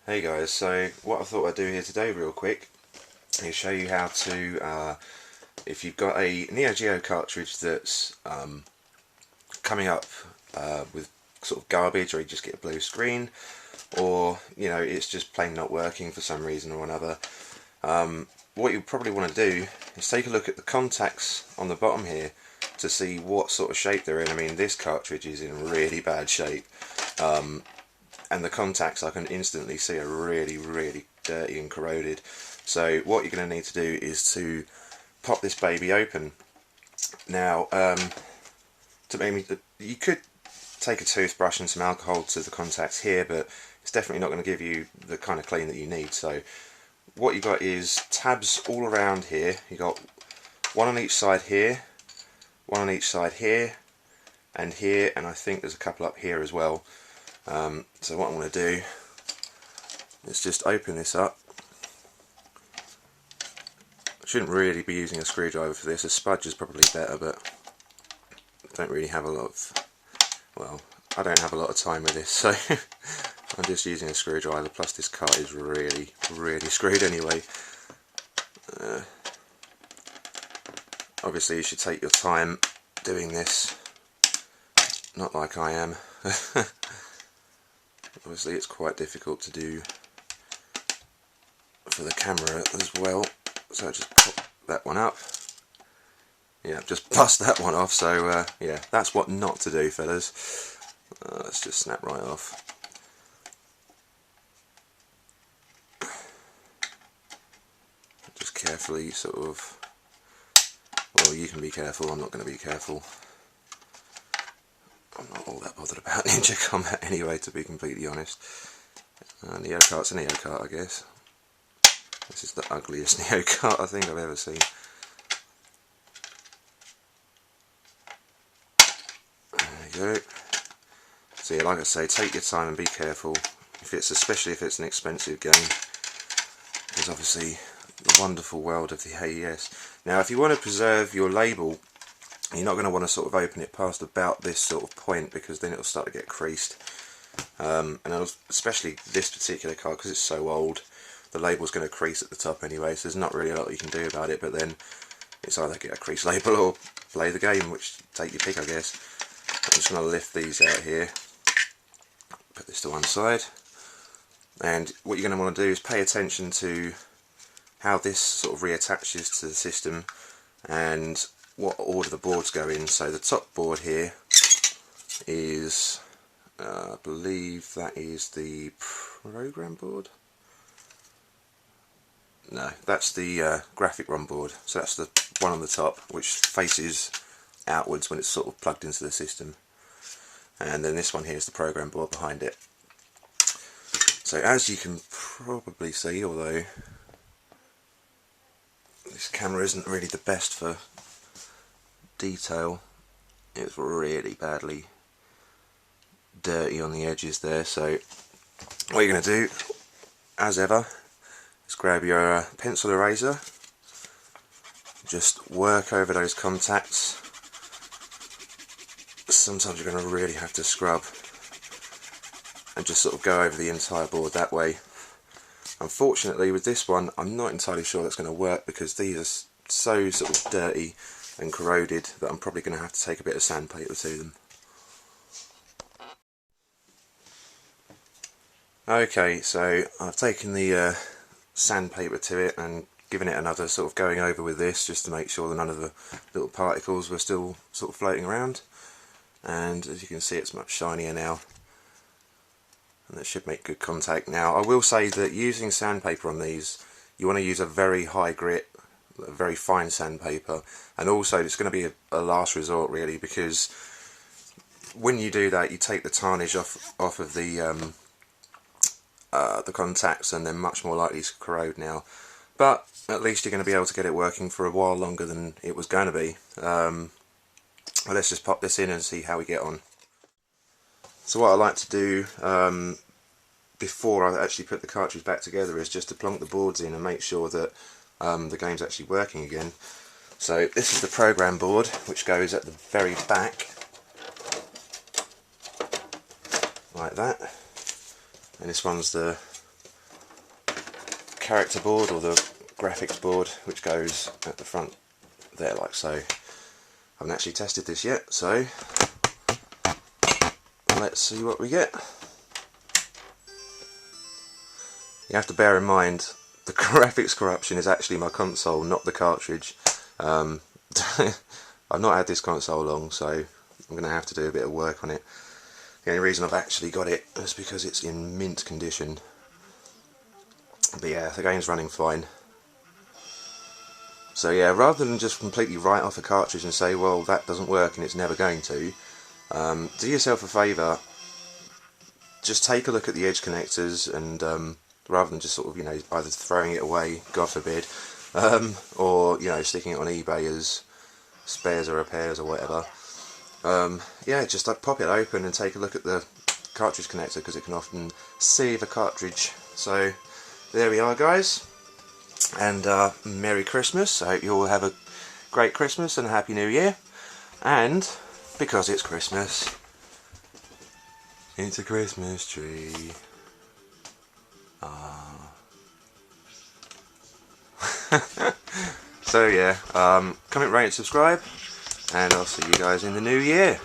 Hey guys, so what I thought I'd do here today real quick is show you how to, if you've got a Neo Geo cartridge that's coming up with sort of garbage, or you just get a blue screen, or you know it's just plain not working for some reason or another, what you probably want to do is take a look at the contacts on the bottom here to see what sort of shape they're in. I mean, this cartridge is in really bad shape. And the contacts I can instantly see are really dirty and corroded. So what you're going to need to do is to pop this baby open. Now, you could take a toothbrush and some alcohol to the contacts here, but it's definitely not going to give you the kind of clean that you need. So what you've got is tabs all around here. You've got one on each side here, one on each side here, and I think there's a couple up here as well. So what I'm going to do is just open this up. I shouldn't really be using a screwdriver for this. A spudge is probably better, but I don't really have a lot of, well, I don't have a lot of time with this, so I'm just using a screwdriver, plus this cart is really screwed anyway. Obviously you should take your time doing this, not like I am. Obviously it's quite difficult to do for the camera as well, so I just pop that one up. Yeah, just bust that one off. So yeah, that's what not to do, fellas. Let's just snap right off. Just carefully sort of, well, you can be careful, I'm not going to be careful. I'm not all that bothered about Ninja Combat anyway, to be completely honest. Neo Kart's a Neo Kart, I guess. This is the ugliest Neo Kart I think I've ever seen. There you go. So yeah, like I say, take your time and be careful. Especially if it's an expensive game, because obviously the wonderful world of the AES. Now, if you want to preserve your label, you're not going to want to sort of open it past about this sort of point, because then it'll start to get creased. And especially this particular card, because it's so old, the label's going to crease at the top anyway, so there's not really a lot you can do about it. But then it's either get a creased label or play the game, which take your pick, I guess. I'm just going to lift these out here, put this to one side, and what you're going to want to do is pay attention to how this sort of reattaches to the system and what order the boards go in. So the top board here is, I believe that is the program board. No, that's the graphic ROM board. So that's the one on the top, which faces outwards when it's sort of plugged into the system. And then this one here is the program board behind it. So as you can probably see, although this camera isn't really the best for detail, it's really badly dirty on the edges there. So what you're going to do, as ever, is grab your pencil eraser, just work over those contacts. Sometimes you're going to really have to scrub and just sort of go over the entire board that way. Unfortunately with this one I'm not entirely sure that's going to work, because these are so sort of dirty and corroded that I'm probably going to have to take a bit of sandpaper to them. Okay, so I've taken the sandpaper to it and given it another sort of going over with this, just to make sure that none of the little particles were still sort of floating around. And as you can see, it's much shinier now, and that should make good contact. Now I will say that using sandpaper on these, you want to use a very high grit, a very fine sandpaper, and also it's going to be a last resort really, because when you do that you take the tarnish off of the contacts, and they're much more likely to corrode now. But at least you're going to be able to get it working for a while longer than it was going to be. Well, let's just pop this in and see how we get on. So what I like to do before I actually put the cartridge back together is just to plonk the boards in and make sure that the game's actually working again. So this is the program board, which goes at the very back, like that. And this one's the character board or the graphics board, which goes at the front there like so. I haven't actually tested this yet, so let's see what we get. You have to bear in mind the graphics corruption is actually my console, not the cartridge. I've not had this console long, so I'm going to have to do a bit of work on it. The only reason I've actually got it is because it's in mint condition. But yeah, the game's running fine. So yeah, rather than just completely write off a cartridge and say, well, that doesn't work and it's never going to, do yourself a favour, just take a look at the edge connectors and rather than just sort of, you know, either throwing it away, God forbid, or, you know, sticking it on eBay as spares or repairs or whatever. Yeah, just pop it open and take a look at the cartridge connector, because it can often save a cartridge. So there we are, guys, and Merry Christmas. I hope you all have a great Christmas and a Happy New Year. And because it's Christmas, it's a Christmas tree. So yeah, comment, rate and subscribe, and I'll see you guys in the new year.